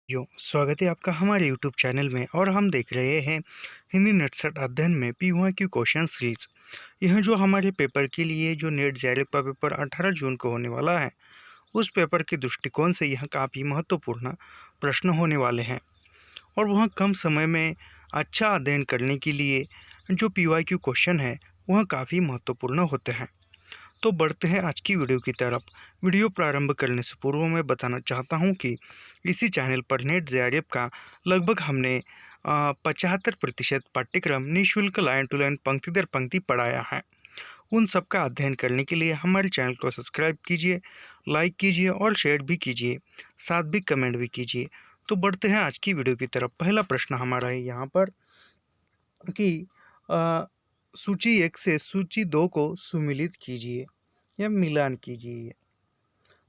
स्वागत है आपका हमारे यूट्यूब चैनल में। और हम देख रहे हैं हिंदी नटसट अध्ययन में PYQ क्वेश्चन सीरीज। यह जो हमारे पेपर के लिए जो नेट जेआरएफ का पेपर 18 जून को होने वाला है, उस पेपर के दृष्टिकोण से यह काफ़ी महत्वपूर्ण प्रश्न होने वाले हैं। और वह कम समय में अच्छा अध्ययन करने के लिए जो PYQ क्वेश्चन है वह काफ़ी महत्वपूर्ण होते हैं। तो बढ़ते हैं आज की वीडियो की तरफ। वीडियो प्रारंभ करने से पूर्व मैं बताना चाहता हूं कि इसी चैनल पर नेट जेआरएफ का लगभग हमने 75% पाठ्यक्रम निःशुल्क लाइन टू लाइन पंक्ति दर पंक्ति पढ़ाया है। उन सब का अध्ययन करने के लिए हमारे चैनल को सब्सक्राइब कीजिए, लाइक कीजिए और शेयर भी कीजिए, साथ भी कमेंट भी कीजिए। तो बढ़ते हैं आज की वीडियो की तरफ। पहला प्रश्न हमारा है यहाँ पर कि अ, सूची 1 से सूची 2 को सुमिलित कीजिए या मिलान कीजिए।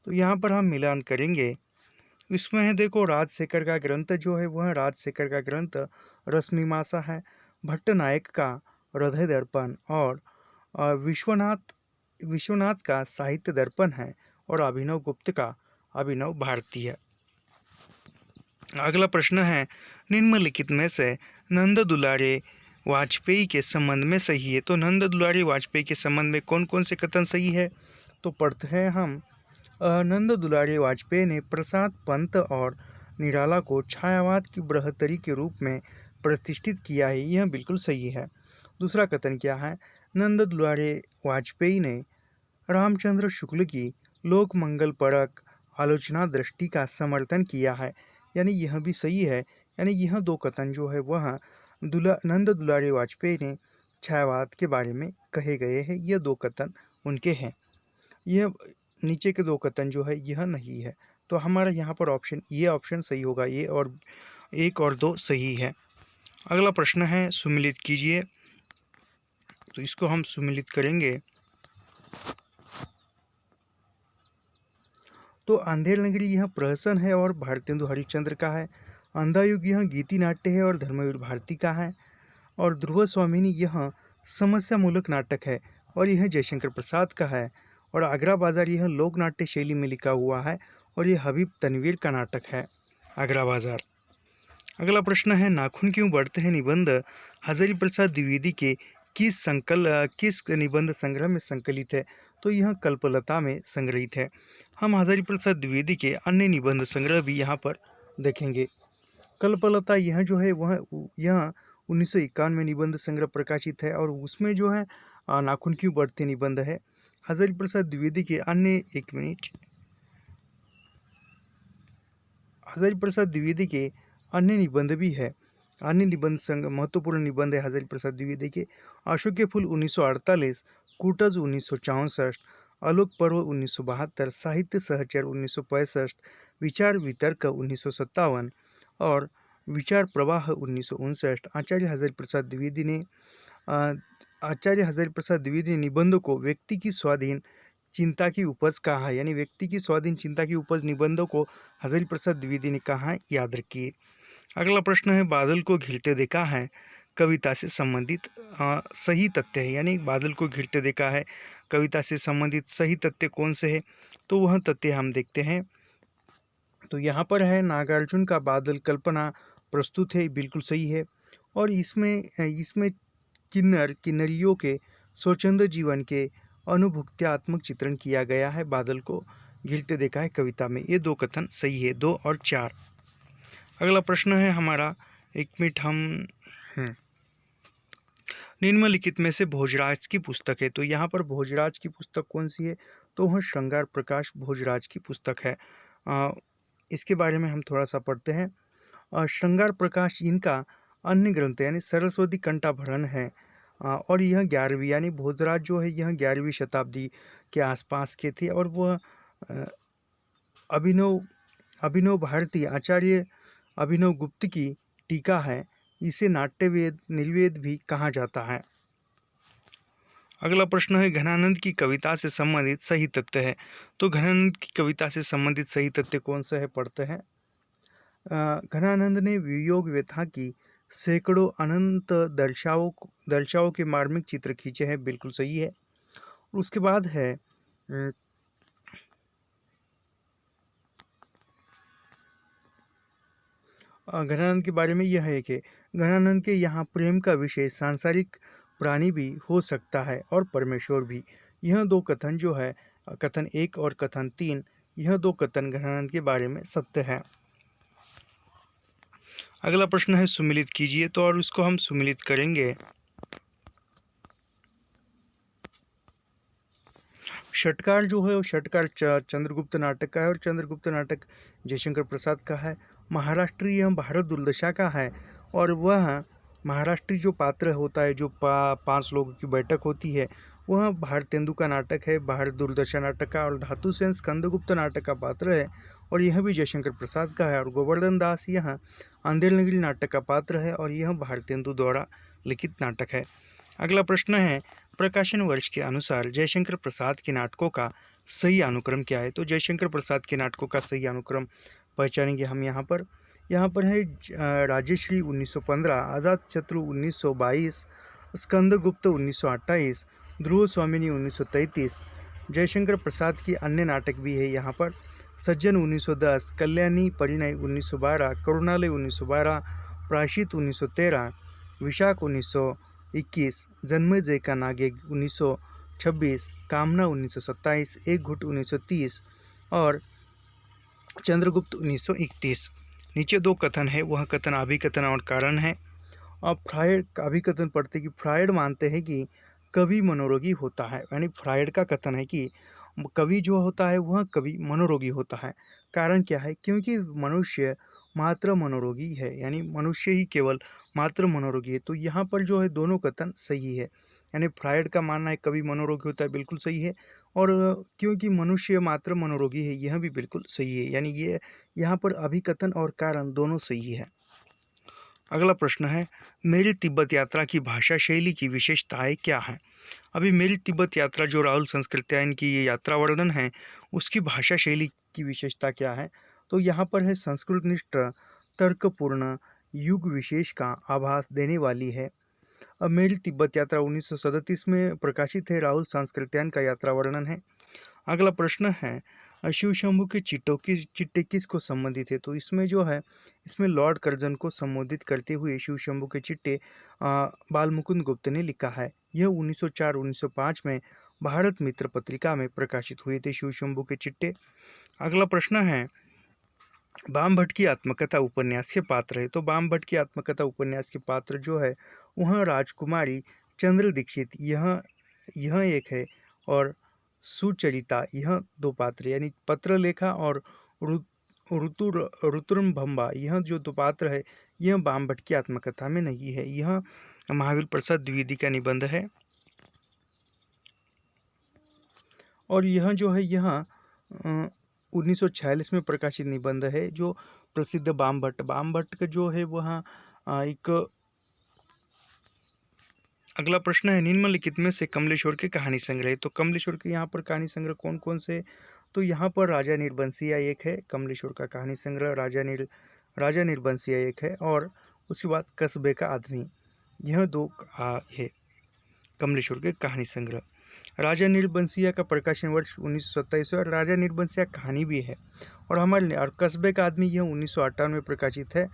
तो यहाँ पर हम मिलान करेंगे। इसमें है, देखो, राजशेखर का ग्रंथ जो है वह राजशेखर का ग्रंथ रश्मिमासा है। भट्टनायक का हृदय दर्पण और विश्वनाथ विश्वनाथ का साहित्य दर्पण है और अभिनव गुप्त का अभिनव भारती है। अगला प्रश्न है, निम्नलिखित में से नंद दुलारे वाजपेयी के संबंध में सही है। तो नंद दुलारे वाजपेयी के संबंध में कौन कौन से कथन सही है? तो पढ़ते हैं हम। नंद दुलारे वाजपेयी ने प्रसाद पंत और निराला को छायावाद की बृहत्तरी के रूप में प्रतिष्ठित किया है, यह बिल्कुल सही है। दूसरा कथन क्या है? नंद दुलारे वाजपेयी ने रामचंद्र शुक्ल की लोक मंगल परक आलोचना दृष्टि का समर्थन किया है, यानी यह भी सही है। यानी यह दो कथन जो है वह नंद दुलारे वाजपेयी ने छायावाद के बारे में कहे गए हैं, यह दो कथन उनके हैं। यह नीचे के दो कथन जो है यह नहीं है। तो हमारा यहाँ पर ये ऑप्शन सही होगा। ये और 1 और 2 सही है। अगला प्रश्न है, सुमिलित कीजिए। तो इसको हम सुमिलित करेंगे। तो अंधेर नगरी यह प्रहसन है और भारतेंदु हरिश्चंद्र का है। अंधा युग यह गीति नाट्य है और धर्मवीर भारती का है। और ध्रुव स्वामिनी यह समस्या मूलक नाटक है और यह जयशंकर प्रसाद का है। और आगरा बाजार यह लोक नाट्य शैली में लिखा हुआ है और यह हबीब तनवीर का नाटक है, आगरा बाजार। अगला प्रश्न है, नाखून क्यों बढ़ते हैं निबंध हजारी प्रसाद द्विवेदी के किस निबंध संग्रह में संकलित है? तो यह कल्पलता में संग्रहित है। हम हजारी प्रसाद द्विवेदी के अन्य निबंध संग्रह भी यहाँ पर देखेंगे। कल्पलता यह जो है वह यह 1951 में निबंध संग्रह प्रकाशित है और उसमें जो है नाखून क्यों बढ़ते निबंध है। हजारी प्रसाद द्विवेदी के अन्य हजारी प्रसाद द्विवेदी के अन्य निबंध भी है। अन्य निबंध संग महत्वपूर्ण निबंध है हजारी प्रसाद द्विवेदी के। अशोक के फूल 1948, कूटज 1964, आलोक पर्व 1972, साहित्य सहचर 1965, विचार वितर्क 1957 और विचार प्रवाह 1959। आचार्य हजारी प्रसाद द्विवेदी ने निबंधों को व्यक्ति की स्वाधीन चिंता की उपज कहा है, यानी व्यक्ति की स्वाधीन चिंता की उपज निबंधों को हजारी प्रसाद द्विवेदी ने कहा है, याद रखिए। अगला प्रश्न है, बादल को घिरते देखा है कविता से संबंधित सही तथ्य है, यानी बादल को घिरते देखा है कविता से संबंधित सही तथ्य कौन से है? तो वह तथ्य हम देखते हैं। तो यहाँ पर है, नागार्जुन का बादल कल्पना प्रस्तुत है, बिल्कुल सही है। और इसमें इसमें किन्नरियों के स्वच्छंद जीवन के अनुभूत्यात्मक चित्रण किया गया है, बादल को घिरते देखा है कविता में। ये दो कथन सही है, 2 और 4। अगला प्रश्न है हमारा, एक मिनट हम निम्नलिखित में से भोजराज की पुस्तक है। तो यहाँ पर भोजराज की पुस्तक कौन सी है? तो वह श्रृंगार प्रकाश भोजराज की पुस्तक है। इसके बारे में हम थोड़ा सा पढ़ते हैं। श्रृंगार प्रकाश इनका अन्य ग्रंथ यानी सरस्वती कंठाभरण है। और यह 11वीं यानी भोजराज जो है यह 11वीं शताब्दी के आसपास के थे। और वह अभिनव अभिनव भारती आचार्य अभिनव गुप्त की टीका है। इसे नाट्यवेद निर्वेद भी कहा जाता है। अगला प्रश्न है, घनानंद की कविता से संबंधित सही तथ्य है। तो घनानंद की कविता से संबंधित सही तथ्य कौन सा है, पढ़ते हैं। घनानंद ने वियोग व्यथा की सैकड़ों अनंत दर्शाओं के मार्मिक चित्र खींचे हैं, बिल्कुल सही है। उसके बाद है घनानंद के बारे में यह है कि घनानंद के यहाँ प्रेम का विषय सांसारिक प्राणी भी हो सकता है और परमेश्वर भी। यह दो कथन जो है, कथन 1 और कथन 3, यह दो कथन घनानंद के बारे में सत्य है। अगला प्रश्न है सुमिलित कीजिए, तो और उसको हम सुमिलित करेंगे। षटकार जो है वो षटकार चंद्रगुप्त नाटक का है और चंद्रगुप्त नाटक जयशंकर प्रसाद का है। महाराष्ट्रीय भारत दुर्दशा का है और वह महाराष्ट्री जो पात्र होता है, जो 5 लोगों की बैठक होती है, वह भारतेंदु का नाटक है, भारत दुर्दशा नाटक का। और धातु सेन स्कंदगुप्त नाटक का पात्र है और यह भी जयशंकर प्रसाद का है। और गोवर्धन दास यह अंधेर नगरी नाटक का पात्र है और यह भारतेंदु द्वारा लिखित नाटक है। अगला प्रश्न है प्रकाशन वर्ष के अनुसार जयशंकर प्रसाद के नाटकों का सही अनुक्रम क्या है। तो जयशंकर प्रसाद के नाटकों का सही अनुक्रम पहचानेंगे हम यहाँ पर है राजश्री 1915, आज़ाद शत्रु 1922, स्कंदगुप्त 1928, ध्रुव स्वामिनी 1933। जयशंकर प्रसाद की अन्य नाटक भी है यहाँ पर, सज्जन 1910, कल्याणी परिणय 1912, करुणालय 1912, प्रायश्चित 1913, विशाख 1921, जन्मजय का नागे 1926, कामना 1927, एक घुट 1930 और चंद्रगुप्त 1931। नीचे दो कथन है, वह कथन अभिकथन और कारण है। अब फ्रायड का अभिकथन पढ़ते कि फ्रायड मानते हैं कि कवि मनोरोगी होता है, यानी फ्रायड का कथन है कि कवि जो होता है वह कवि मनोरोगी होता है। कारण क्या है? क्योंकि मनुष्य मात्र मनोरोगी है, यानी मनुष्य ही केवल मात्र मनोरोगी है। तो यहाँ पर जो है दोनों कथन सही है, यानी फ्रायड का मानना है कवि मनोरोगी होता है, बिल्कुल सही है। और क्योंकि मनुष्य मात्र मनोरोगी है, यह भी बिल्कुल सही है, यानी ये यहाँ पर अभिकथन और कारण दोनों सही है। अगला प्रश्न है मेरी तिब्बत यात्रा की भाषा शैली की विशेषताएं क्या है। अभी मेरी तिब्बत यात्रा जो राहुल संस्कृत्यायन की ये यात्रा वर्णन है, उसकी भाषा शैली की विशेषता क्या है। तो यहाँ पर है संस्कृतनिष्ठ, तर्कपूर्ण, युग विशेष का आभास देने वाली है। अब मेरी तिब्बत यात्रा 1937 में प्रकाशित है, राहुल संस्कृत्यायन का यात्रा वर्णन है। अगला प्रश्न है शिव शंभू के चिट्टे किसको संबंधित है। तो इसमें जो है, इसमें लॉर्ड कर्जन को संबोधित करते हुए शिव शंभू के चिट्टे बालमुकुंद गुप्त ने लिखा है। यह 1904-1905 में भारत मित्र पत्रिका में प्रकाशित हुए थे शिव शंभू के चिट्टे। अगला प्रश्न है बाम भट्ट की आत्मकथा उपन्यास के पात्र है। तो बाम भट्ट की आत्मकथा उपन्यास के पात्र जो है वह राजकुमारी चंद्र दीक्षित, यह एक है, और सुचरिता, यह दो पात्र, यानी पत्रलेखा और ऋतुरंभम्बा, यह जो दो पात्र है यह बाम भट्ट की आत्मकथा में नहीं है, यह महावीर प्रसाद द्विवेदी का निबंध है। और यह जो है यह 1946 में प्रकाशित निबंध है जो प्रसिद्ध बाम भट्ट का जो है वह एक। अगला प्रश्न है निम्नलिखित में से कमलेश्वर के कहानी संग्रह। तो कमलेश्वर के यहाँ पर कहानी संग्रह कौन कौन से। तो यहाँ पर राजा निर्बंसिया एक है, कमलेश्वर का कहानी संग्रह राजा निर्बंसिया एक है, और उसके बाद कस्बे का आदमी, यह दो है कमलेश्वर के कहानी संग्रह। राजा निर्बंसिया का प्रकाशन वर्ष 1927 है और राजा निर्बंसिया कहानी भी है। और कस्बे का आदमी यह 1958 में प्रकाशित है।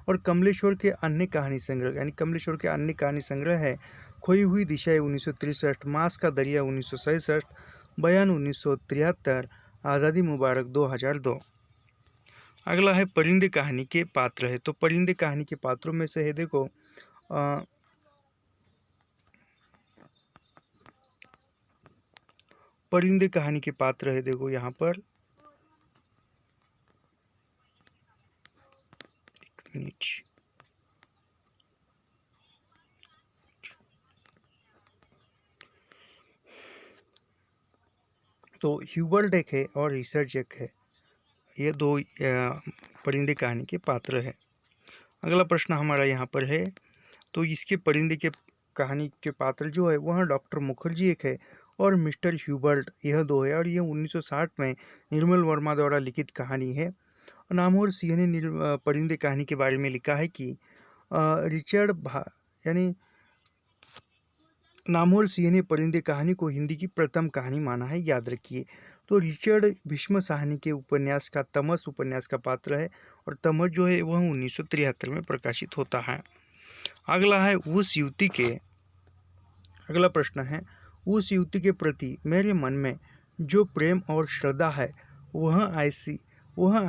और कमलेश्वर के अन्य कहानी संग्रह, यानी कमलेश्वर के अन्य कहानी संग्रह है खोई हुई दिशाएं 1963, मास का दरिया 1967, बयान 1973, आज़ादी मुबारक 2002। अगला है परिंदे कहानी के पात्र है। तो परिंदे कहानी के पात्रों में से है, देखो परिंदे कहानी के पात्र है, देखो यहाँ पर तो ह्यूबर्ट एक है और रिसर्च एक है, ये दो परिंदे कहानी के पात्र है। अगला प्रश्न हमारा यहाँ पर है, तो इसके परिंदे के कहानी के पात्र जो है वह डॉक्टर मुखर्जी एक है और मिस्टर ह्यूबर्ट, यह दो है। और यह 1960 में निर्मल वर्मा द्वारा लिखित कहानी है। नामवर सिंह ने परिंदे कहानी के बारे में लिखा है कि यानी नामवर सिंह ने परिंदे कहानी को हिंदी की प्रथम कहानी माना है, याद रखिए। तो रिचर्ड भीष्म साहनी के उपन्यास का तमस उपन्यास का पात्र है और तमस जो है वह 1973 में प्रकाशित होता है। अगला प्रश्न है, उस युवती के प्रति मेरे मन में जो प्रेम और श्रद्धा है वह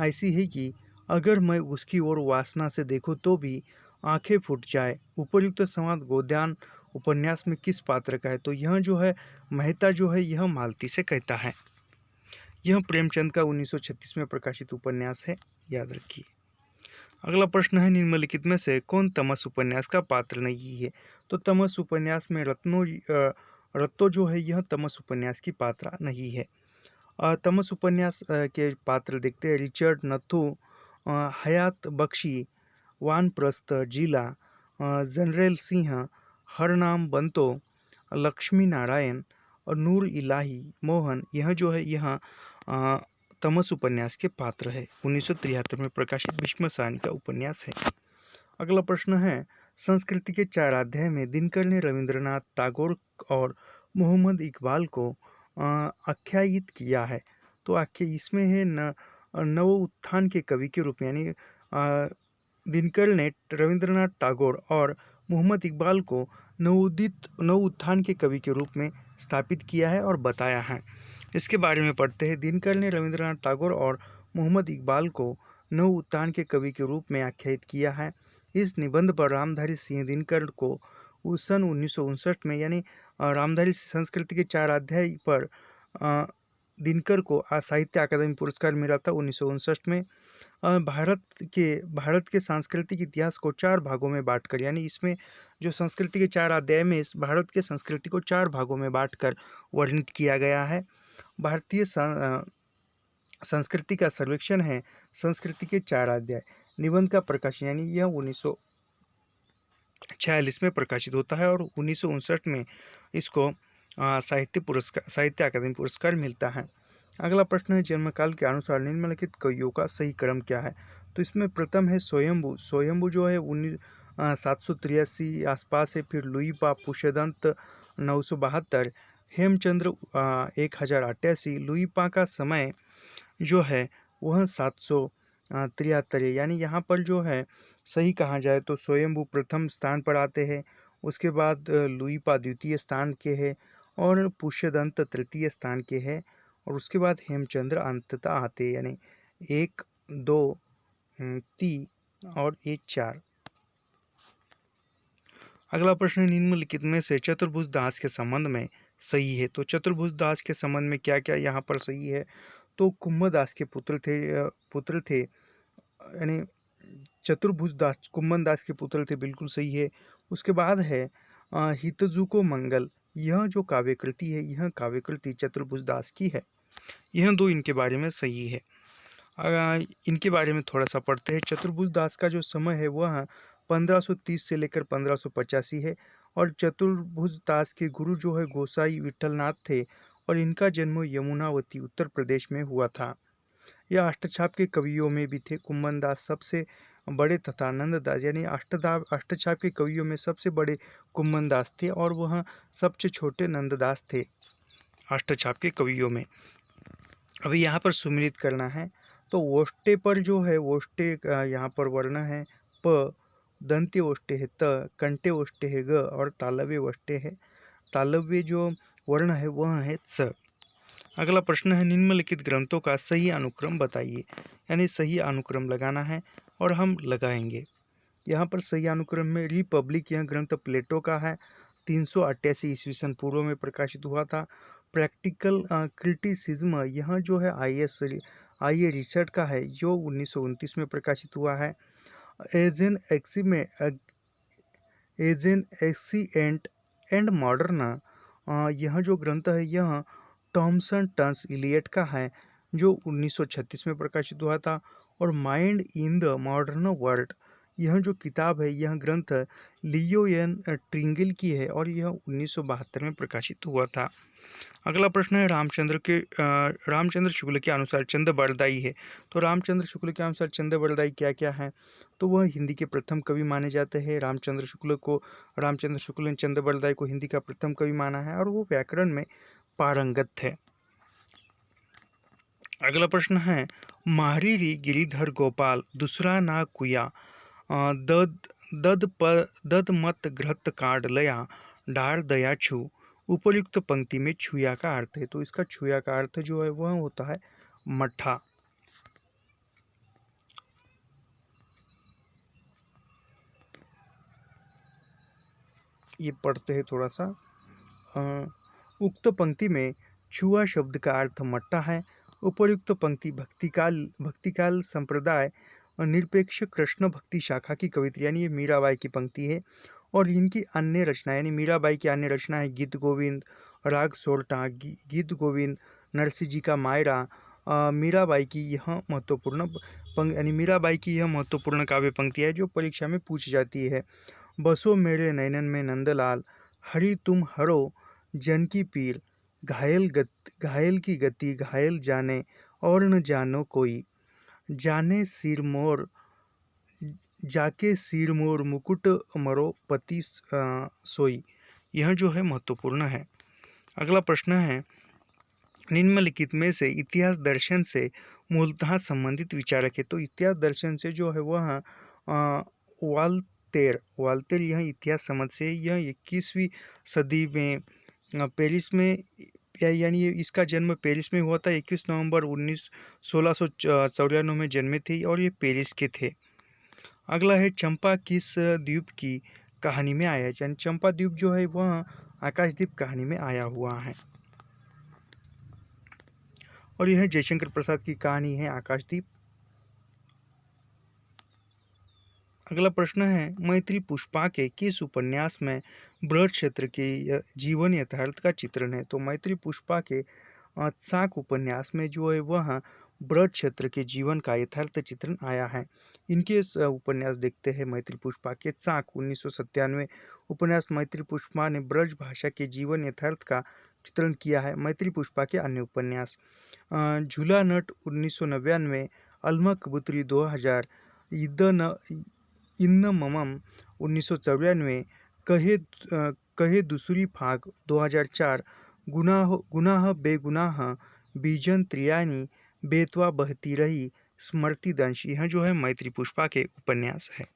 ऐसी है कि अगर मैं उसकी ओर वासना से देखूं तो भी आंखें फूट जाए। उपर्युक्त संवाद गोदान उपन्यास में किस पात्र का है? तो यह जो है मेहता जो है यह मालती से कहता है। यह प्रेमचंद का 1936 में प्रकाशित उपन्यास है, याद रखिए। अगला प्रश्न है, निम्नलिखित में से कौन तमस उपन्यास का पात्र नहीं है? तो तमस उपन्यास में रत्तो जो है यह तमस उपन्यास की पात्रा नहीं है। तमस उपन्यास के पात्र देखते हैं, रिचर्ड नथु, हयात बख्शी, वानप्रस्थ जिला, जनरल सिंह, हरनाम बंतो, लक्ष्मी नारायण और नूर इलाही मोहन, यह जो है यह तमस उपन्यास के पात्र है। 1973 में प्रकाशित भीष्म साहनी का उपन्यास है। अगला प्रश्न है, संस्कृति के 4 अध्याय में दिनकर ने रविंद्रनाथ टैगोर और मोहम्मद इकबाल को आख्यायित किया है। तो इसमें है नव उत्थान के कवि के रूप में, यानी दिनकर ने रविंद्रनाथ टैगोर और मोहम्मद इकबाल को नव उत्थान के कवि के रूप में स्थापित किया है और बताया है। इसके बारे में पढ़ते हैं। दिनकर ने रविंद्रनाथ टैगोर और मोहम्मद इकबाल को नव उत्थान के कवि के रूप में आख्यायित किया है। इस निबंध पर रामधारी सिंह दिनकर को सन 1959 में, यानी रामधारी संस्कृति के 4 अध्याय पर दिनकर को साहित्य अकादमी पुरस्कार मिला था 1959 में। भारत के सांस्कृतिक इतिहास को 4 भागों में बांटकर, यानी इसमें जो संस्कृति के 4 अध्याय में इस भारत के संस्कृति को 4 भागों में बांटकर वर्णित किया गया है। भारतीय संस्कृति का सर्वेक्षण है संस्कृति के 4 अध्याय। निबंध का प्रकाशन, यानी यह 1946 में प्रकाशित होता है और 1959 में इसको साहित्य अकादमी पुरस्कार मिलता है। अगला प्रश्न है, जन्मकाल के अनुसार निम्नलिखित कवियों का सही क्रम क्या है? तो इसमें प्रथम है स्वयंभू जो है 783 आसपास है। फिर लुई पा पुष्यदंत 972, हेमचंद्र 1088। लुई पा का समय जो है वह 773 है, यानी यहाँ पर जो है सही कहा जाए तो स्वयंभू प्रथम स्थान पर आते हैं। उसके बाद लुई पा द्वितीय स्थान के हैं और पुष्यदंत तृतीय स्थान के हैं और उसके बाद हेमचंद्र अंततः आते हैं, यानी 1, 2, 3 और 1, 4। अगला प्रश्न, निम्नलिखित में से चतुर्भुज दास के संबंध में सही है? तो चतुर्भुज दास के संबंध में क्या क्या यहाँ पर सही है? तो कुम्भ दास के पुत्र थे, यानी चतुर्भुज दास कुम्भन दास के पुत्र थे, बिल्कुल सही है। उसके बाद है हितजुको मंगल, यह जो काव्यकृति है यह काव्यकृति चतुर्भुज दास की है। यह 2 इनके बारे में सही है। इनके बारे में थोड़ा सा पढ़ते हैं। चतुर्भुज दास का जो समय है वह 1530 से लेकर 1585 है और चतुर्भुज दास के गुरु जो है गोसाई विठलनाथ थे और इनका जन्म यमुनावती उत्तर प्रदेश में हुआ था। यह अष्टछाप के कवियों में भी थे। कुम्भन दास सबसे बड़े तथा नंददास, यानी अष्टछाप के कवियों में सबसे बड़े कुम्भन दास थे और वह सबसे छोटे नंददास थे अष्टछाप के कवियों में। अभी यहाँ पर सुमिलित करना है तो वोष्टे पर जो है वोष्टे यहाँ पर वर्ण है प, दंत्य वोष्टे है त, कंठे वोष्टे है ग और तालव्य वोष्टे है। तालव्य जो वर्ण है वह है च। अगला प्रश्न है, निम्नलिखित ग्रंथों का सही अनुक्रम बताइए, यानी सही अनुक्रम लगाना है और हम लगाएंगे। यहाँ पर सही अनुक्रम में रिपब्लिक, यह ग्रंथ प्लेटो का है, 388 ईस्वी सन पूर्व में प्रकाशित हुआ था। प्रैक्टिकल क्रिटिसिज्म, यह जो है आईए रिसर्च का है, जो 1929 में प्रकाशित हुआ है। एजेन एक्सीएंट एंड मॉडर्न, यह जो ग्रंथ है यह थॉमसन टन्स इलियट का है, जो 1936 में प्रकाशित हुआ था। और mind in the modern world, यह जो किताब है यह ग्रंथ लियो एन ट्रिंगल की है और यह 1972 में प्रकाशित हुआ था। अगला प्रश्न है, रामचंद्र शुक्ल के अनुसार चंद बरदाई है। तो रामचंद्र शुक्ल के अनुसार चंद बरदाई क्या क्या है? तो वह हिंदी के प्रथम कवि माने जाते हैं। रामचंद्र शुक्ल ने चंद बरदाई को हिंदी का प्रथम कवि माना है और वो व्याकरण में पारंगत थे। अगला प्रश्न है, माहरी री गिरिधर गोपाल दूसरा ना कुया, दद दद मत घृत काढ़ लया, डार दया छू। उपयुक्त पंक्ति में छुया का अर्थ है, तो इसका छुया का अर्थ जो है वह होता है मट्ठा। ये पढ़ते हैं थोड़ा सा। उक्त पंक्ति में छुआ शब्द का अर्थ मट्टा है। उपर्युक्त पंक्ति भक्तिकाल संप्रदाय और निरपेक्ष कृष्ण भक्ति शाखा की कविता यानी ये मीराबाई की पंक्ति है। और इनकी अन्य रचना यानी मीराबाई की अन्य रचना है गीत गोविंद, राग सोरठा, गीत गोविंद, नरसिंह जी का मायरा। मीराबाई की यह महत्वपूर्ण यानी मीराबाई की यह महत्वपूर्ण काव्य पंक्ति है जो परीक्षा में पूछी जाती है। बसो मेरे नैनन में नंदलाल, हरि तुम हरो जन की पीर, घायल की गति घायल जाने और न जानो कोई, जाने सिर मोर जाके सिर मोर मुकुट मरो पति सोई। यह जो है महत्वपूर्ण है। अगला प्रश्न है, निम्नलिखित में से इतिहास दर्शन से मूलतः संबंधित विचारक है। तो इतिहास दर्शन से जो है वह वाल्तेर यह इतिहास समझ से यह 21वीं सदी में पेरिस में यानी इसका जन्म पेरिस में हुआ था। 21 नवंबर 1694 में जन्मे थे और ये पेरिस के थे। अगला है, चंपा किस द्वीप की कहानी में आया है। यानी चंपा द्वीप जो है वह आकाशदीप कहानी में आया हुआ है और यह जयशंकर प्रसाद की कहानी है आकाशदीप। अगला प्रश्न है, मैथिली पुष्पा के किस उपन्यास में ब्रज क्षेत्र के जीवन यथार्थ का चित्रण है। तो मैथिली पुष्पा के चाक उपन्यास में जो है वह ब्रज क्षेत्र के जीवन का यथार्थ चित्रण आया है। इनके उपन्यास देखते हैं। मैथिली पुष्पा के चाक 1997 उपन्यास मैथिली पुष्पा ने ब्रज भाषा के जीवन यथार्थ का चित्रण किया है। मैथिली पुष्पा के अन्य उपन्यास, झूला नट 1999, अलमा कबूतरी 2000, इन्न ममम 1994, कहे दूसरी फाग 2004, गुनाह बेगुनाह, बीजन त्रियानी, बेतवा बहती रही, स्मृति दंश। यह जो है मैथिली पुष्पा के उपन्यास है।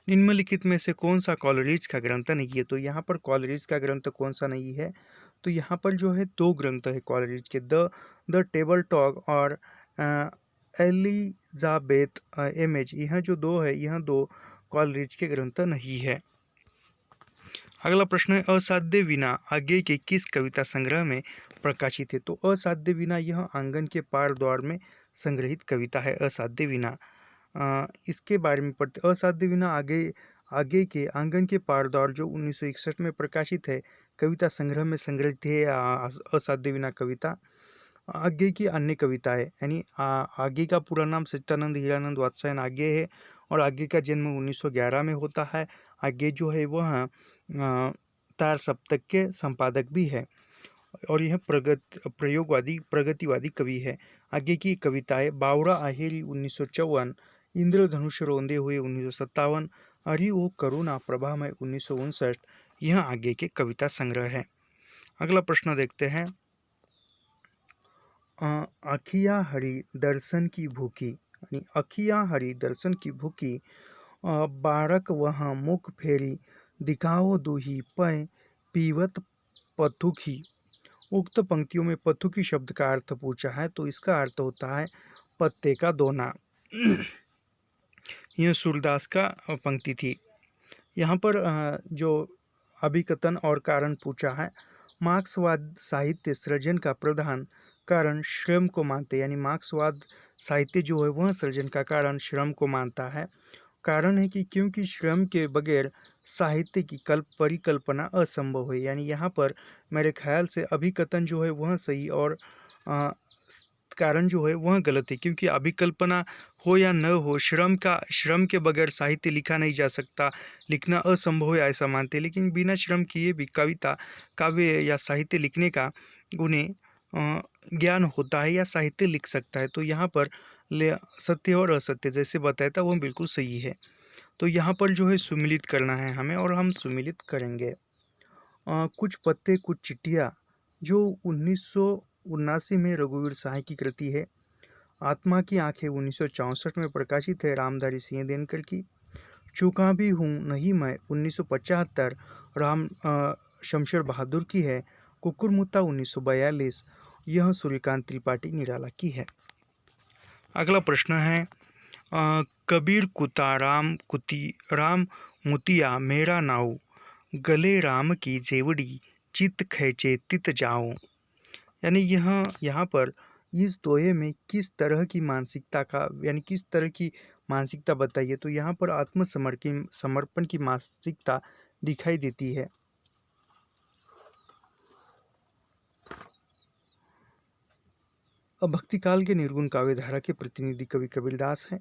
निम्नलिखित में से कौन सा कॉलरिज का ग्रंथ नहीं है। तो यहाँ पर कॉलरिज का ग्रंथ कौन सा नहीं है। तो यहाँ पर जो है दो ग्रंथ है कॉलरिज के, द टेबल टॉक और एलिजाबेथ इमेज। यह जो दो है, यह दो कॉलरिज के ग्रंथ नहीं है। अगला प्रश्न है, असाध्य वीणा आगे के किस कविता संग्रह में प्रकाशित है। तो असाध्य वीणा यह आंगन के पार द्वार में संग्रहित कविता है। असाध्य वीणा इसके बारे में पढ़ते। असाध्य वीणा आगे के आंगन के पार द्वार जो 1961 में प्रकाशित है कविता संग्रह में संग्रहित है असाध्य वीणा कविता। आगे की अन्य कविताएं यानी आगे का पूरा नाम सच्चिदानंद हीरानंद वात्स्यायन आगे है और आगे का जन्म 1911 में होता है। आगे जो है वह तार सप्तक के संपादक भी है और यह प्रगतिवादी कवि है। आगे की कविताएं, बावरा आहेरी 1954, इंद्रधनुष रोंदे हुए 1957, अरि ओ करुणा प्रभामय 1959, यह आगे के कविता संग्रह है। अगला प्रश्न देखते हैं, अखिया हरि दर्शन की भूखी यानी अखिया हरि दर्शन की भूखी, बारक वहाँ मुख फेरी, दिखाओ दूही पै पीवत पथुखी। उक्त पंक्तियों में पथुकी शब्द का अर्थ पूछा है। तो इसका अर्थ होता है पत्ते का दोना। यह सूरदास का पंक्ति थी। यहाँ पर जो अभिकथन और कारण पूछा है, मार्क्सवाद साहित्य सृजन का प्रधान कारण श्रम को मानते, यानी मार्क्सवाद साहित्य जो है वह सृजन का कारण श्रम को मानता है। कारण है कि क्योंकि श्रम के बगैर साहित्य की परिकल्पना असंभव है। यानी यहाँ पर मेरे ख्याल से अभिकथन जो है वह सही और कारण जो है वह गलत है, क्योंकि अभिकल्पना हो या न हो, श्रम के बगैर साहित्य लिखा नहीं जा सकता, लिखना असंभव है ऐसा मानते हैं। लेकिन बिना श्रम किए भी कविता काव्य या साहित्य लिखने का उन्हें ज्ञान होता है या साहित्य लिख सकता है। तो यहाँ पर सत्य और असत्य जैसे बताया था वह बिल्कुल सही है। तो यहाँ पर जो है सुमिलित करना है हमें और हम सुमिलित करेंगे। कुछ पत्ते कुछ चिट्ठियाँ जो 1979 में रघुवीर सहाय की कृति है। आत्मा की आंखें 1964 में प्रकाशित है रामधारी सिंह दिनकर की। चूका भी हूँ नहीं मैं 1975 शमशेर बहादुर की है। कुकुरमुत्ता 1942 यह सूर्यकांत त्रिपाठी निराला की है। अगला प्रश्न है कबीर कुता राम कुती राम मुतिया मेरा नाऊ गले राम की जेवड़ी चित खैचे तित जाओ। यानी यहाँ पर इस दोहे में किस तरह की मानसिकता का यानी किस तरह की मानसिकता बताइए, तो यहाँ पर आत्मसमर्पण समर्पण की मानसिकता दिखाई देती है। अब भक्ति काल के निर्गुण काव्य धारा के प्रतिनिधि कवि कबीरदास हैं।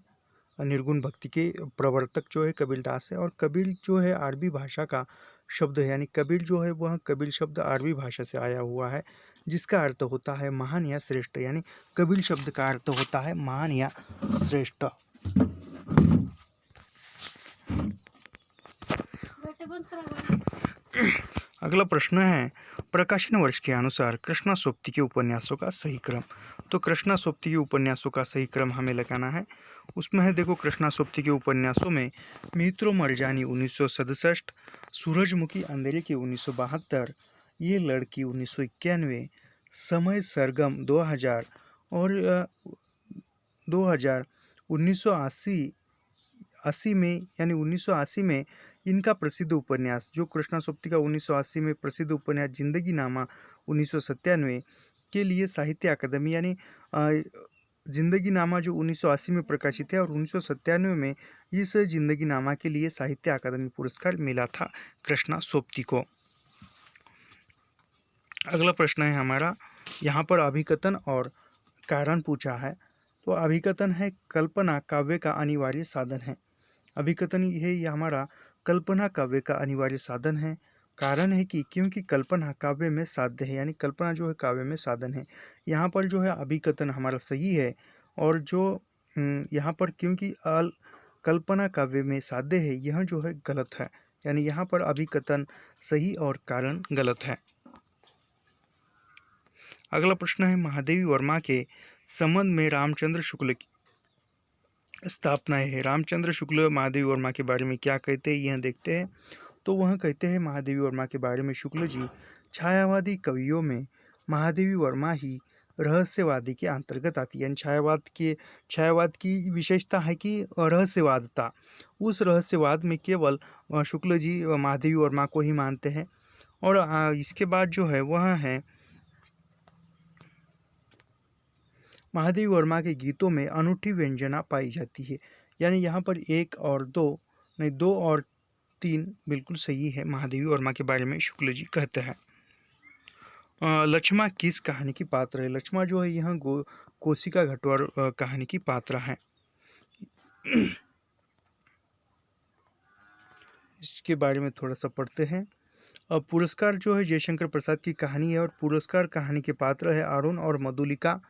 निर्गुण भक्ति के प्रवर्तक जो है कबीरदास है। और कबीर जो है अरबी भाषा का शब्द है, यानी कबीर जो है वह कबीर शब्द अरबी भाषा से आया हुआ है, जिसका अर्थ होता है महान या श्रेष्ठ। यानी कबीर शब्द का अर्थ होता है महान या श्रेष्ठ। अगला प्रश्न है प्रकाशन वर्ष के अनुसार कृष्णा सोप्ती के उपन्यासों का सही क्रम। तो कृष्णा सोप्ती के उपन्यासों का सही क्रम हमें लगाना है। उसमें है देखो कृष्णा सोप्ती के उपन्यासों में मित्रों मरजानी 1967, सूरजमुखी अंधेरे की 1972, ये लड़की 1991, समय सरगम 2000 और 1980 में यानी 1980 में इनका प्रसिद्ध उपन्यास जो कृष्णा सोप्ती का 1980 में प्रसिद्ध उपन्यास जिंदगी नामा 1997 के लिए साहित्य अकादमी यानी जिंदगी नामा जो 1980 में प्रकाशित है और 1997 में इस जिंदगी नामा के लिए साहित्य अकादमी पुरस्कार मिला था कृष्णा सोप्ती को। अगला प्रश्न है हमारा, यहाँ पर अभिकथन और कारण पूछा है। तो अभिकथन है कल्पना काव्य का अनिवार्य साधन है। अभिकथन है ये हमारा कल्पना काव्य का अनिवार्य साधन है। कारण है कि क्योंकि कल्पना काव्य में साध्य है, यानी कल्पना जो है काव्य में साधन है। यहाँ पर जो है अभिकथन हमारा सही है। और जो यहाँ पर क्योंकि कल्पना काव्य में साध्य है यह जो है गलत है, यानी यहाँ पर अभिकथन सही और कारण गलत है। अगला प्रश्न है महादेवी वर्मा के संबंध में रामचंद्र शुक्ल की स्थापनाएं है। रामचंद्र शुक्ल महादेवी वर्मा के बारे में क्या कहते हैं यह देखते हैं। तो वह कहते हैं महादेवी वर्मा के बारे में शुक्ल जी छायावादी कवियों में महादेवी वर्मा ही रहस्यवादी के अंतर्गत आती है। यानी छायावाद की विशेषता है कि रहस्यवादता। उस रहस्यवाद में केवल शुक्ल जी महादेवी वर्मा को ही मानते हैं। और इसके बाद जो है वह है महादेवी वर्मा के गीतों में अनूठी व्यंजना पाई जाती है। यानी यहाँ पर 1 और 2 नहीं 2 और 3 बिल्कुल सही है। महादेवी वर्मा के बारे में शुक्ल जी कहते हैं। लक्ष्मा किस कहानी की पात्र है। लक्ष्मा जो है यह कोशिका घटवार कहानी की पात्र है। इसके बारे में थोड़ा सा पढ़ते हैं। पुरस्कार जो है जयशंकर प्रसाद की कहानी है और पुरस्कार कहानी के पात्र है अरुण और मधुलिका,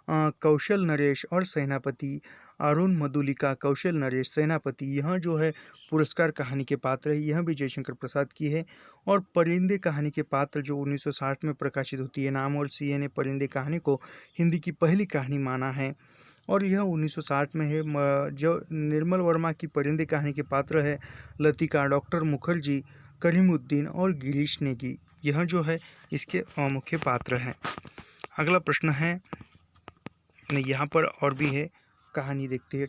कौशल नरेश और सेनापति। अरुण मधुलिका कौशल नरेश सेनापति यह जो है पुरस्कार कहानी के पात्र है, यह भी जयशंकर प्रसाद की है। और परिंदे कहानी के पात्र जो 1960 में प्रकाशित होती है। नाम और सीए ने परिंदे कहानी को हिंदी की पहली कहानी माना है और यह 1960 में है। जो निर्मल वर्मा की परिंदे कहानी के पात्र है लतिका, डॉक्टर मुखर्जी, करीमुद्दीन और गिरीश नेगी, यह जो है इसके मुख्य पात्र हैं। अगला प्रश्न है यहाँ पर और भी है, कहानी देखते हैं।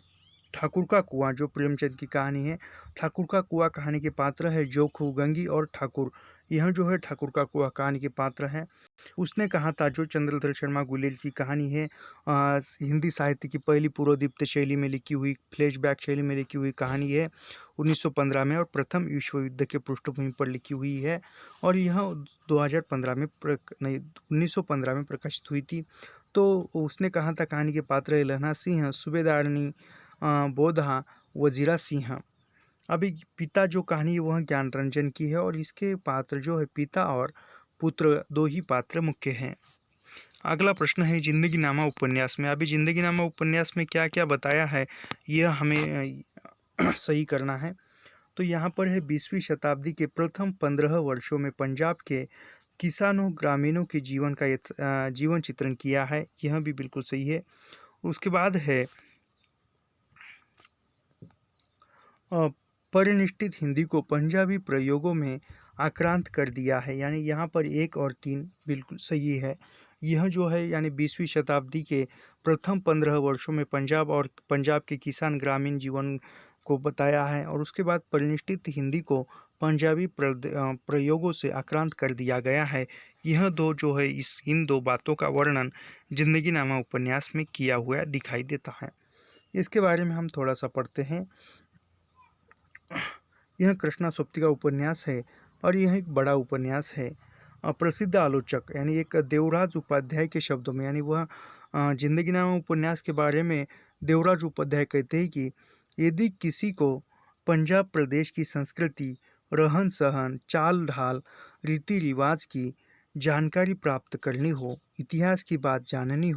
ठाकुर का कुआं जो प्रेमचंद की कहानी है। ठाकुर का कुआं कहानी के पात्र है जोखू, गंगी और ठाकुर, यह जो है ठाकुर का कुआं कहानी के पात्र है। उसने कहा था जो चंद्रधर शर्मा गुलेल की कहानी है, हिंदी साहित्य की पहली पूर्वदीप्त शैली में लिखी हुई, फ्लैशबैक शैली में लिखी हुई कहानी है 1915 में और प्रथम विश्व युद्ध के पृष्ठभूमि पर लिखी हुई है। और यह 2015 में नहीं 1915 में प्रकाशित हुई थी। तो उसने कहा था कहानी के पात्र है लहना सिंह, सूबेदारनी बोधा, वजीरा सिंह। अभी पिता जो कहानी है वह ज्ञान रंजन की है और इसके पात्र जो है पिता और पुत्र दो ही पात्र मुख्य हैं। अगला प्रश्न है जिंदगी नामा उपन्यास में। अभी जिंदगी नामा उपन्यास में क्या क्या बताया है यह हमें सही करना है। तो यहाँ पर है 20वीं शताब्दी के प्रथम 15 वर्षों में पंजाब के किसानों ग्रामीणों के जीवन का जीवन चित्रण किया है, यह भी बिल्कुल सही है। उसके बाद है परिनिष्ठित हिंदी को पंजाबी प्रयोगों में आक्रांत कर दिया है, यानी यहाँ पर 1 और 3 बिल्कुल सही है। यह जो है यानी 20वीं शताब्दी के प्रथम 15 वर्षों में पंजाब के किसान ग्रामीण जीवन को बताया है, और उसके बाद परिनिष्ठित हिंदी को पंजाबी प्रयोगों से आक्रांत कर दिया गया है। यह दो जो है इन दो बातों का वर्णन जिंदगीनामा उपन्यास में किया हुआ दिखाई देता है। इसके बारे में हम थोड़ा सा पढ़ते हैं। यह कृष्णा सोप्ती का उपन्यास है और यह एक बड़ा उपन्यास है। प्रसिद्ध आलोचक यानी एक देवराज उपाध्याय के शब्दों में, यानी वह जिंदगीनामा उपन्यास के बारे में देवराज उपाध्याय कहते हैं कि यदि किसी को पंजाब प्रदेश की संस्कृति, रहन सहन, चाल ढाल, रीति रिवाज की जानकारी प्राप्त करनी हो, इतिहास की बात जाननी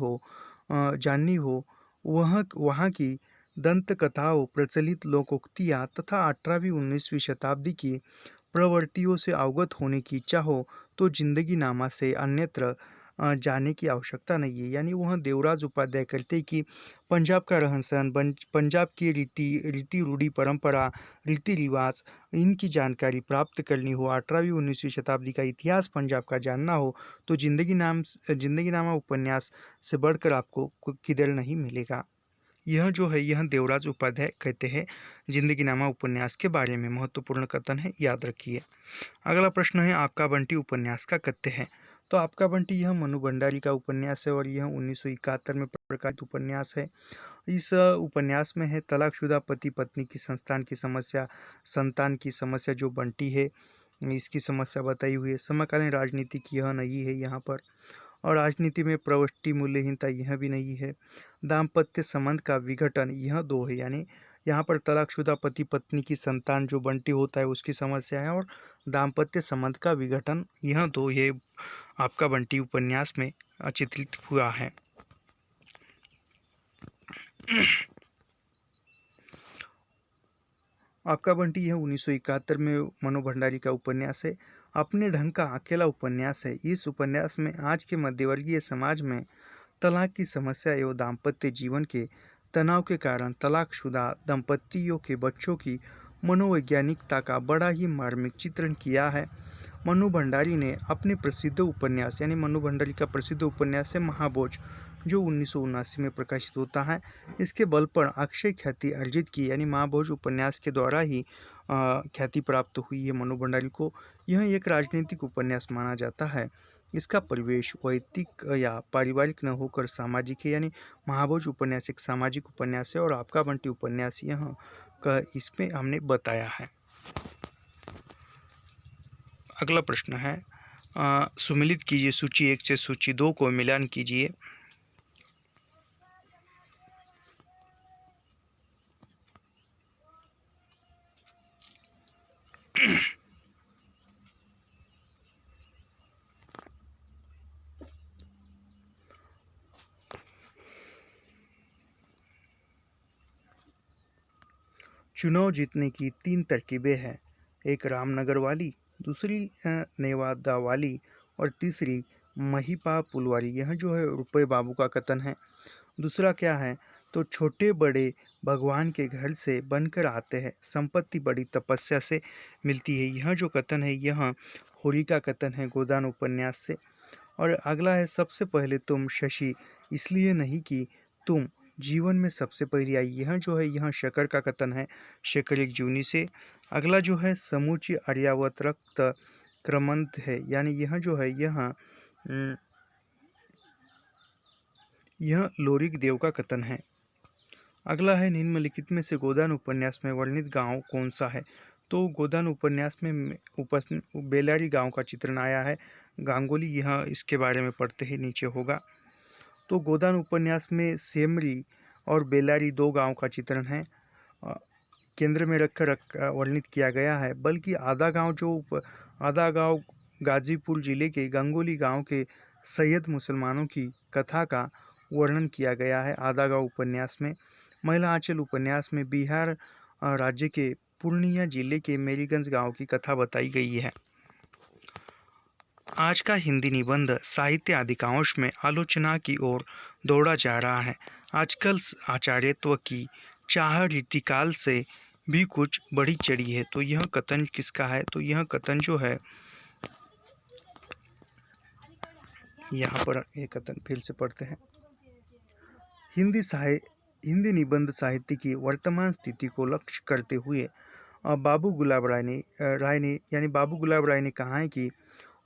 हो, वहाँ की दंत कथाओं, प्रचलित लोकोक्तियाँ तथा 18वीं-19वीं शताब्दी की प्रवृत्तियों से अवगत होने की इच्छा हो तो जिंदगीनामा से अन्यत्र जाने की आवश्यकता नहीं है। यानी वह देवराज उपाध्याय कहते हैं कि पंजाब का रहन सहन, पंजाब की रीति रूढ़ी, परंपरा, रीति रिवाज, इनकी जानकारी प्राप्त करनी हो, 18वीं-19वीं शताब्दी का इतिहास पंजाब का जानना हो तो जिंदगीनामा उपन्यास से बढ़कर आपको किधर नहीं मिलेगा। यह जो है यह देवराज उपाध्याय कहते हैं जिंदगीनामा उपन्यास के बारे में। महत्वपूर्ण कथन है, याद रखिए। अगला प्रश्न है आपका बंटी उपन्यास का कथ्य है। तो आपका बंटी यह मनु भंडारी का उपन्यास है और यह 1971 में प्रकाशित उपन्यास है। इस उपन्यास में है तलाकशुदा पति पत्नी की संतान की समस्या जो बंटी है इसकी समस्या बताई हुई है। समकालीन राजनीतिक यह नहीं है यहाँ पर, और राजनीति में प्रवृत्ति मूल्यहीनता यह भी नहीं है। दाम्पत्य संबंध का विघटन यह 2 है, यानी यहाँ पर तलाकशुदा पति पत्नी की संतान जो बंटी होता है उसकी समस्या है, और दाम्पत्य संबंध का विघटन यह 2 ये आपका बंटी उपन्यास में चित्रित हुआ है। आपका बंटी यह 1971 में मनु भंडारी का उपन्यास है। अपने ढंग का अकेला उपन्यास है। इस उपन्यास में आज के मध्यवर्गीय समाज में तलाक की समस्या एवं दाम्पत्य जीवन के तनाव के कारण तलाकशुदा दंपतियों के बच्चों की मनोवैज्ञानिकता का बड़ा ही मार्मिक चित्रण किया है। मनु भंडारी ने अपने प्रसिद्ध उपन्यास, यानी मनु भंडारी का प्रसिद्ध उपन्यास है महाभोज, जो 1979 में प्रकाशित होता है। इसके बल पर अक्षय ख्याति अर्जित की, यानी महाभोज उपन्यास के द्वारा ही ख्याति प्राप्त हुई है मनु भंडारी को। यह एक राजनीतिक उपन्यास माना जाता है। इसका परिवेश वैयक्तिक या पारिवारिक न होकर सामाजिक है, यानी महाभोज उपन्यास एक सामाजिक उपन्यास है और आपका बंटी उपन्यास यह का इसमें हमने बताया है। अगला प्रश्न है सुमिलित कीजिए सूची 1 से सूची 2 को मिलान कीजिए। चुनाव जीतने की 3 तरकीबें हैं। एक रामनगर वाली, दूसरी नेवादा वाली और तीसरी महिपापुल वाली। यह जो है रुपये बाबू का कथन है। दूसरा क्या है तो छोटे बड़े भगवान के घर से बनकर आते हैं, संपत्ति बड़ी तपस्या से मिलती है। यह जो कथन है यह होली का कथन है गोदान उपन्यास से। और अगला है सबसे पहले तुम शशि इसलिए नहीं कि तुम जीवन में सबसे पहले आई। यह जो है यह शकर का कथन है, शेखर एक जूनी से। अगला जो है समूची आर्यावत रक्त क्रमंत है, यानी यह जो है यह लोरिक देव का कथन है। अगला है निम्नलिखित में से गोदान उपन्यास में वर्णित गांव कौन सा है। तो गोदान उपन्यास में बेलारी गांव का चित्रण आया है। गांगोली यह इसके बारे में पढ़ते ही नीचे होगा। तो गोदान उपन्यास में सेमरी और बेलारी 2 गांव का चित्रण है, केंद्र में रखकर वर्णित किया गया है। बल्कि आधा गांव गाजीपुर जिले के गंगोली गांव के सैयद मुसलमानों की कथा का वर्णन किया गया है आधा गांव उपन्यास में। महिला आंचल उपन्यास में बिहार राज्य के पूर्णिया जिले के मेरीगंज गांव की कथा बताई गई है। आज का हिंदी निबंध साहित्य अधिकांश में आलोचना की ओर दौड़ा जा रहा है। आजकल आचार्यत्व की चाह रीतिकाल से भी कुछ बढ़ी चढ़ी है। तो यह कथन किसका है? तो यह कथन जो है, यहाँ पर ये कथन फिर से पढ़ते हैं। हिंदी निबंध साहित्य की वर्तमान स्थिति को लक्ष्य करते हुए बाबू गुलाब राय ने कहा है कि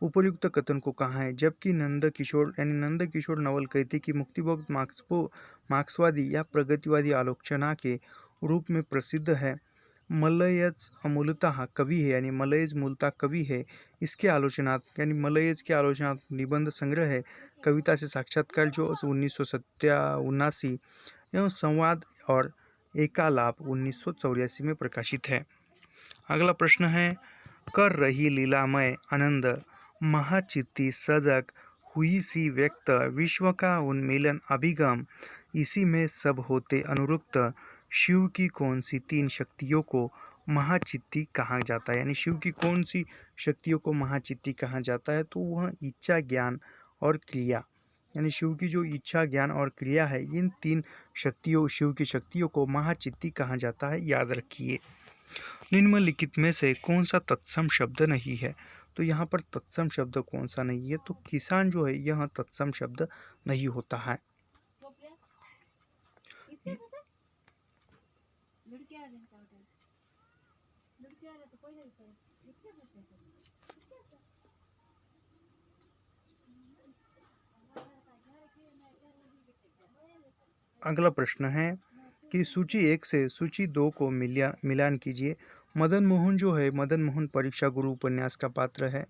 उपर्युक्त कथन को कहा है, जबकि नंद किशोर नवल कहते कि मुक्तिभोग मार्क्सवादी या प्रगतिवादी आलोचना के रूप में प्रसिद्ध है। मलयज मूलतः कवि है, यानी मलयज मूलतः कवि है। इसके मलयज के आलोचनात्मक निबंध संग्रह है कविता से साक्षात्कार, जो 1987 एवं संवाद और एकालाप 1984 में प्रकाशित है। अगला प्रश्न है, कर रही लीलामय आनंद महाचित्ती सजग हुई सी व्यक्त, विश्व का उन्मीलन अभिगम इसी में सब होते अनुरुक्त, शिव की कौन सी तीन शक्तियों को महाचित्ती कहा जाता है? यानी शिव की कौन सी शक्तियों को महाचित्ती कहा जाता है? तो वह इच्छा, ज्ञान और क्रिया, यानी शिव की जो इच्छा, ज्ञान और क्रिया है, इन तीन शिव की शक्तियों को महाचित्ती कहा जाता है। याद रखिए। निम्नलिखित में से कौन सा तत्सम शब्द नहीं है? तो यहाँ पर तत्सम शब्द कौन सा नहीं है? तो किसान जो है, यह तत्सम शब्द नहीं होता है। अगला प्रश्न है कि सूची 1 से सूची 2 को मिलान कीजिए। मदन मोहन जो है, मदन मोहन परीक्षा गुरु उपन्यास का पात्र है।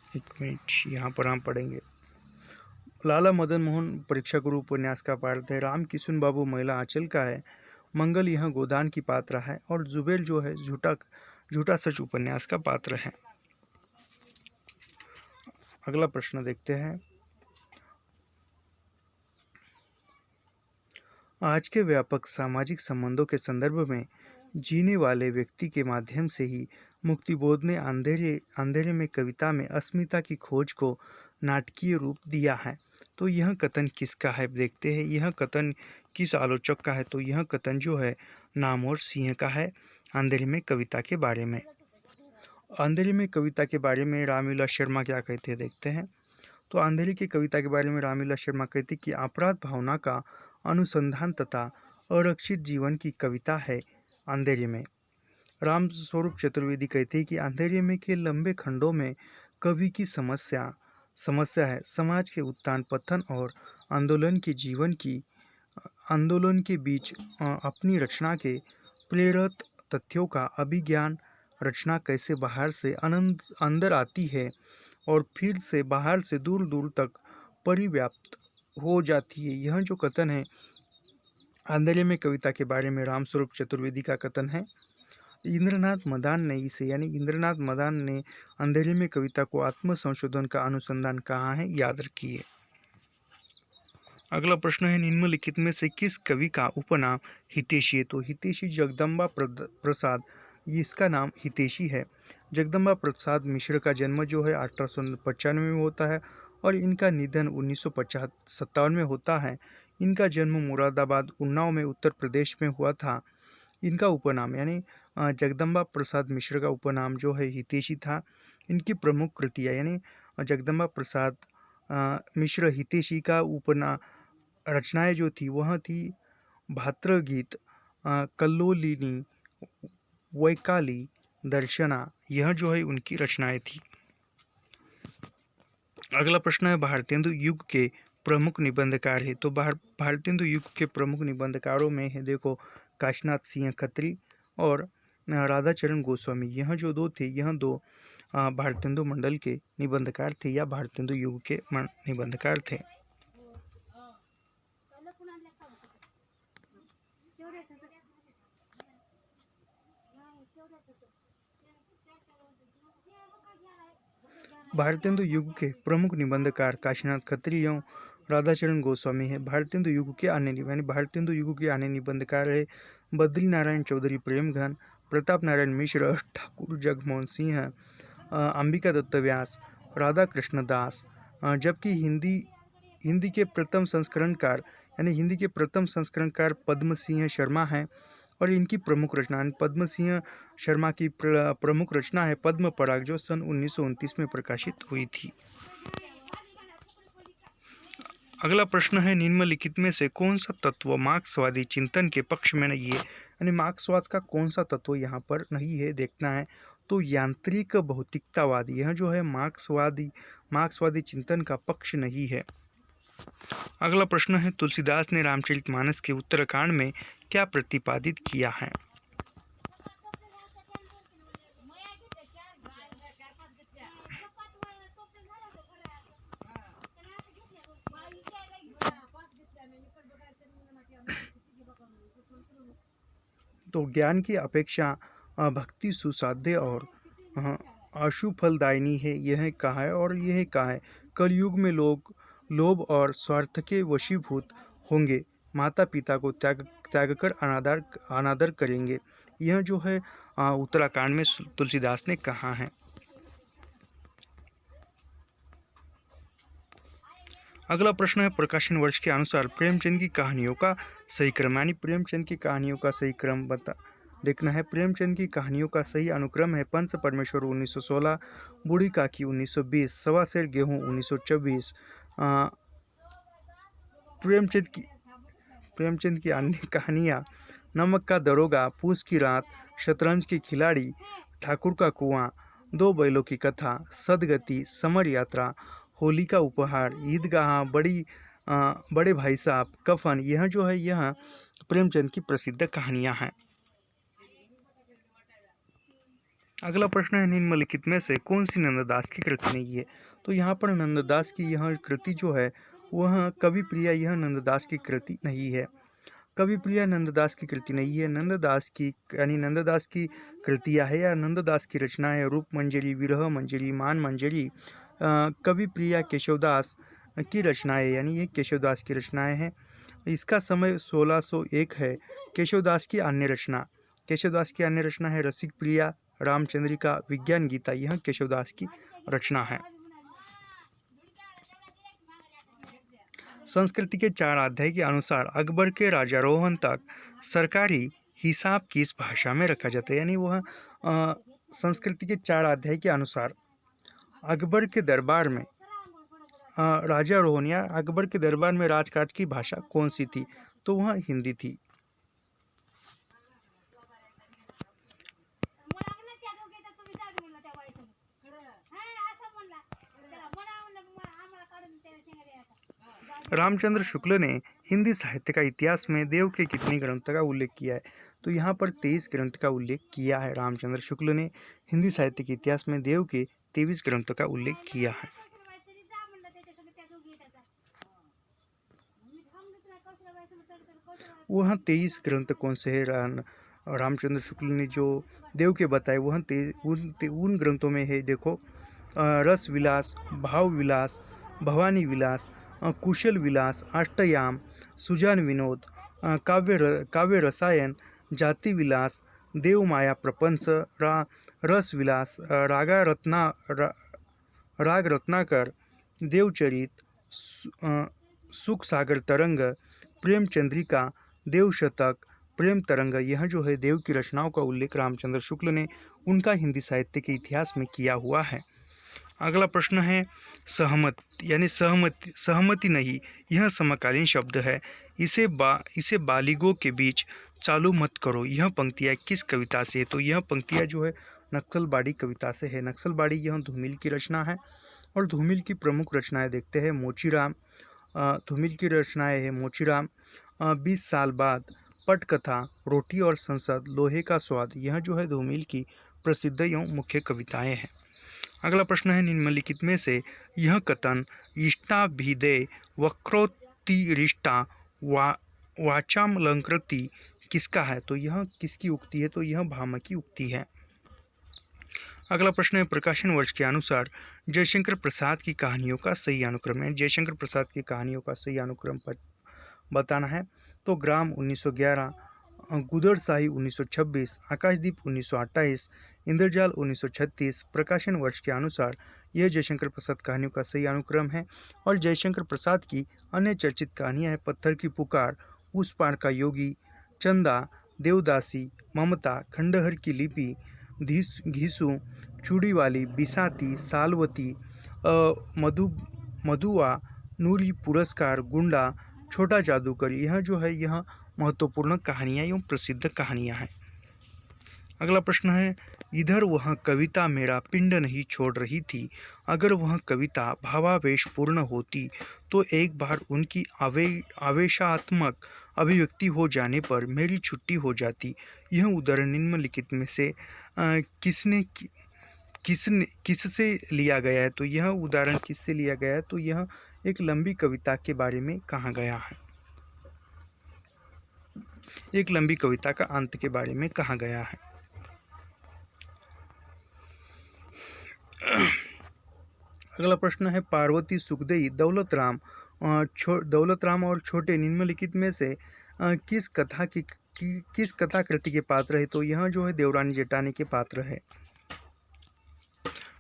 एक मिनट, यहाँ पर हम पढ़ेंगे। लाला मदन मोहन परीक्षा गुरु उपन्यास का पात्र है। राम किशुन बाबू महिला आंचल का है। मंगल यह गोदान की पात्र है। और जुबेल जो है झूठा सच उपन्यास का पात्र है। अगला प्रश्न देखते हैं। आज के व्यापक सामाजिक संबंधों के संदर्भ में जीने वाले व्यक्ति के माध्यम से ही मुक्तिबोध ने अंधेरे में कविता में अस्मिता की खोज को नाटकीय रूप दिया है। तो यह कथन किसका है? देखते हैं यह कथन किस आलोचक का है। तो यह कथन जो है नामवर सिंह का है। अंधेरे में कविता के बारे में रामविलास शर्मा क्या कहते हैं, देखते हैं। तो अंधेरे की कविता के बारे में रामविलास शर्मा कहते कि अपराध भावना का अनुसंधान तथा अरक्षित जीवन की कविता है अंधेरे में। राम स्वरूप चतुर्वेदी कहते हैं कि अंधेरे में के लंबे खंडों में कवि की समस्या है समाज के उत्थान पतन और आंदोलन के बीच अपनी रचना के प्रेरक तथ्यों का अभिज्ञान, रचना कैसे बाहर से अंदर आती है और फिर से बाहर से दूर दूर तक परिव्याप्त हो जाती है। यह जो कथन है अंधेरे में कविता के बारे में रामस्वरूप चतुर्वेदी का कथन है। इंद्रनाथ मदान ने अंधेरे में कविता को आत्म संशोधन का अनुसंधान कहा है। याद रखिए। अगला प्रश्न है, निम्नलिखित में से किस कवि का उपनाम हितैषी है? तो हितैषी जगदम्बा प्रसाद, इसका नाम हितैषी है। जगदम्बा प्रसाद मिश्र का जन्म जो है 1895 में होता है और इनका निधन 1957 में होता है। इनका जन्म मुरादाबाद, उन्नाव में उत्तर प्रदेश में हुआ था। इनका उपनाम यानी जगदम्बा प्रसाद मिश्र का उपनाम जो है हितैषी था। इनकी प्रमुख कृतियाँ यानी जगदम्बा प्रसाद मिश्र हितैषी का रचनाएं जो थी वह थी भातृगीत, कल्लोलिनी, वैकाली, दर्शना। यह जो है उनकी रचनाएं थी। अगला प्रश्न है, भारतेंदु युग के प्रमुख निबंधकार है। तो भारतेंदु युग के प्रमुख निबंधकारों में है, देखो, काशीनाथ सिंह खत्री और राधाचरण गोस्वामी। यह दो भारतेंदु मंडल के निबंधकार थे या भारतेंदु युग के निबंधकार थे। भारतेंदु युग के प्रमुख निबंधकार काशीनाथ खत्री एवं राधाचरण गोस्वामी है। भारतेंदु युग के अन्य निबंधकार है बद्री नारायण चौधरी प्रेमघन, प्रताप नारायण मिश्र, ठाकुर जगमोहन सिंह, अंबिका दत्त व्यास, राधा कृष्ण दास। जबकि हिंदी के प्रथम संस्करणकार हिंदी के प्रथम संस्करणकार पद्म सिंह शर्मा हैं और इनकी प्रमुख रचना पद्म सिंह शर्मा की प्रमुख रचना है पद्म पराग, जो सन 1929 में प्रकाशित हुई थी। अगला प्रश्न है, निम्नलिखित में से कौन सा तत्व मार्क्सवादी चिंतन के पक्ष में नहीं है? यानी मार्क्सवाद का कौन सा तत्व यहाँ पर नहीं है देखना है। तो यांत्रिक भौतिकतावाद, यह जो है मार्क्सवादी चिंतन का पक्ष नहीं है। अगला प्रश्न है, तुलसीदास ने रामचरितमानस के उत्तरकांड में क्या प्रतिपादित किया है? तो ज्ञान की अपेक्षा भक्ति सुसाध्य और अशुफलदायिनी है, यह कहा है। और यह कहा है, कलयुग में लोग लोभ और स्वार्थ के वशीभूत होंगे, माता पिता को त्याग कर अनादर करेंगे। यह जो है उत्तराखंड में तुलसीदास ने कहा है। अगला प्रश्न है, प्रकाशन वर्ष के अनुसार प्रेमचंद की कहानियों का सही क्रम, यानी प्रेमचंद की कहानियों का सही क्रम देखना है। प्रेमचंद की कहानियों का सही अनुक्रम है पंच परमेश्वर 1916, बूढ़ी काकी 1920, सवा सेर गेहूँ 1924। प्रेमचंद की अन्य कहानियाँ नमक का दरोगा, पूस की रात, शतरंज के खिलाड़ी, ठाकुर का कुआं, दो बैलों की कथा, सदगति, समर यात्रा, होली का उपहार, ईदगाह, बड़े भाई साहब, कफन, यह जो है यह प्रेमचंद की प्रसिद्ध कहानियां हैं। अगला प्रश्न है, निम्नलिखित में से कौन सी नंददास की कृति नहीं है? तो यहाँ पर नंददास की यह कृति जो है वह कवि प्रिया, यह नंददास की कृति नहीं है। कवि प्रिया नंददास की कृति नहीं है। नंददास की कृतियाँ है या नंददास की रचना है रूप मंजरी, विरह मंजरी, मान मंजरी। कवि प्रिया केशवदास की रचनाएं, यानी ये केशवदास की रचनाएं हैं। इसका समय 1601 है। केशवदास की अन्य रचना है रसिक प्रिया, रामचंद्रिका, विज्ञान गीता, यह केशवदास की रचना है। संस्कृति के 4 अध्याय के अनुसार अकबर के राजारोहण तक सरकारी हिसाब किस भाषा में रखा जाता है? यानी वह संस्कृति के 4 अध्याय के अनुसार अकबर के दरबार में राजारोहण या अकबर के दरबार में राजकाज की भाषा कौन सी थी? तो वह हिंदी थी। रामचंद्र शुक्ल ने हिंदी साहित्य का इतिहास में देव के कितने ग्रंथ का उल्लेख किया है? तो यहाँ पर 23 ग्रंथ का उल्लेख किया है। रामचंद्र शुक्ल ने हिंदी साहित्य के इतिहास में देव के 23 ग्रंथों का उल्लेख किया है। वह 23 ग्रंथ कौन से हैं? रामचंद्र शुक्ल ने जो देव के बताए वह उन ग्रंथों में है। देखो, रस विलास, भाव विलास, भवानी विलास, कुशल विलास, अष्टयाम, सुजान विनोद, काव्य रसायन, जाति विलास, देव माया प्रपंच, रस विलास, राग रत्नाकर, देवचरित, सुख सागर तरंग, प्रेम चंद्रिका, देव शतक, प्रेम तरंग, यह जो है देव की रचनाओं का उल्लेख रामचंद्र शुक्ल ने उनका हिंदी साहित्य के इतिहास में किया हुआ है। अगला प्रश्न है, सहमति नहीं, यह समकालीन शब्द है, इसे बालिगों के बीच चालू मत करो, यह पंक्तियाँ किस कविता से है? तो यह पंक्तियाँ जो है नक्सलबाड़ी कविता से है। नक्सलबाड़ी यह धूमिल की रचना है और धूमिल की प्रमुख रचनाएं देखते हैं। मोचीराम, धूमिल की रचनाएं है मोचीराम, 20 साल बाद, पटकथा, रोटी और संसद, लोहे का स्वाद, यह जो है धूमिल की प्रसिद्ध एवं मुख्य कविताएं हैं। अगला प्रश्न है, निम्नलिखित में से यह कथन इष्टाभिधेय वक्रोत्तिरिष्टा वाचामलंकृति किसका है? तो यह किसकी उक्ति है? तो यह भामह की उक्ति है। अगला प्रश्न है, प्रकाशन वर्ष के अनुसार जयशंकर प्रसाद की कहानियों का सही अनुक्रम है। जयशंकर प्रसाद की कहानियों का सही अनुक्रम पर बताना है। तो ग्राम 1911, गुदड़ शाही 1926, आकाशदीप 1928, इंद्रजाल 1936। प्रकाशन वर्ष के अनुसार यह जयशंकर प्रसाद कहानियों का सही अनुक्रम है। और जयशंकर प्रसाद की अन्य चर्चित कहानियाँ हैं पत्थर की पुकार, उस पार का योगी, चंदा, देवदासी, ममता, खंडहर की लिपि, घीसू, चूड़ीवाली, बिसाती, सालवती, मधु मधुआ, नूरी पुरस्कार, गुंडा, छोटा जादूगर। यह जो है यह महत्वपूर्ण कहानियाँ एवं प्रसिद्ध कहानियाँ हैं। अगला प्रश्न है, इधर वह कविता मेरा पिंड नहीं छोड़ रही थी। अगर वह कविता भावावेश पूर्ण होती तो एक बार उनकी आवेशात्मक अभिव्यक्ति हो जाने पर मेरी छुट्टी हो जाती। यह उदाहरण निम्नलिखित में से किससे लिया गया है? तो यह उदाहरण किससे लिया गया है? तो यह एक लंबी कविता के बारे में कहा गया है। एक लंबी कविता का अंत के बारे में कहा गया है। अगला प्रश्न है, पार्वती, सुखदेई, दौलत राम और छोटे निम्नलिखित में से किस कथाकृति के पात्र है? तो यह जो है देवरानी जेठानी के पात्र है।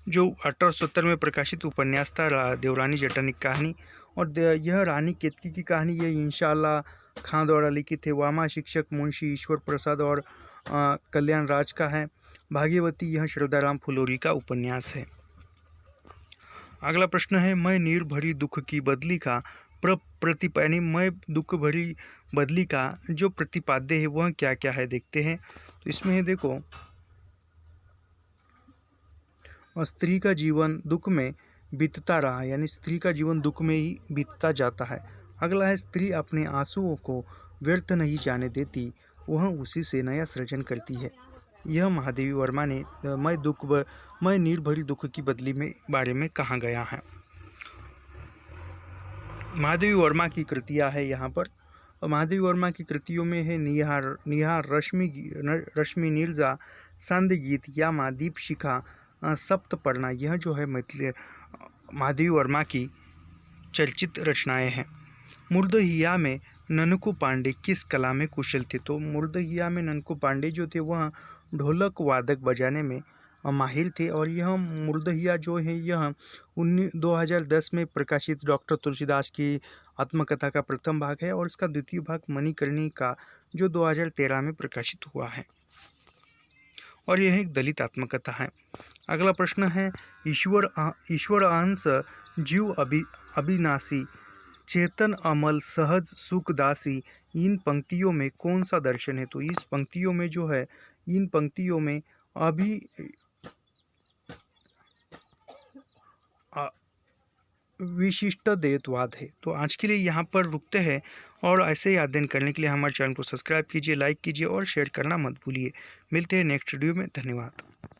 जो 1870 में प्रकाशित उपन्यास था देवरानी जेठानी की कहानी। और यह रानी केतकी की कहानी ये इंशाअल्लाह खां द्वारा लिखित है। वामा शिक्षक मुंशी ईश्वर प्रसाद और कल्याण राज का है। भाग्यवती यह श्रद्धाराम फुलोरी का उपन्यास है। अगला प्रश्न है, मैं नीर भरी दुख की बदली का प्रतिपादनी, मैं दुख भरी बदली का जो प्रतिपाद्य है वह क्या क्या है देखते हैं। तो इसमें है देखो, स्त्री का जीवन दुख में बीतता रहा, यानी स्त्री का जीवन दुख में ही बीतता जाता है। अगला है, स्त्री अपने आंसुओं को व्यर्थ नहीं जाने देती, वह उसी से नया सृजन करती है। यह महादेवी वर्मा ने मैं नीर भरी दुख की बदली में बारे में कहा गया है। महादेवी वर्मा की कृतियाँ है यहाँ पर। महादेवी वर्मा की कृतियों में है निहार, रश्मि नीरजा, सांध्य गीत, यामा, दीपशिखा, सप्तपर्णा। यह जो है महादेवी वर्मा की चर्चित रचनाएं हैं। मुर्दहिया में ननकू पांडे किस कला में कुशल थे? तो मुर्दहिया में ननकू पांडे जो थे वह ढोलक वादक बजाने में माहिर थे। और यह मुर्दहिया जो है यह 2010 में प्रकाशित डॉक्टर तुलसीदास की आत्मकथा का प्रथम भाग है। और इसका द्वितीय भाग मणिकर्णिका जो 2013 में प्रकाशित हुआ है। और यह एक दलित आत्मकथा है। अगला प्रश्न है, ईश्वर अंश जीव अविनाशी, चेतन अमल सहज सुखदासी, इन पंक्तियों में कौन सा दर्शन है? तो इस पंक्तियों में जो है, इन पंक्तियों में विशिष्ट द्वैतवाद है। तो आज के लिए यहाँ पर रुकते हैं। और ऐसे ही अध्ययन करने के लिए हमारे चैनल को सब्सक्राइब कीजिए, लाइक कीजिए और शेयर करना मत भूलिए। मिलते हैं नेक्स्ट वीडियो में। धन्यवाद।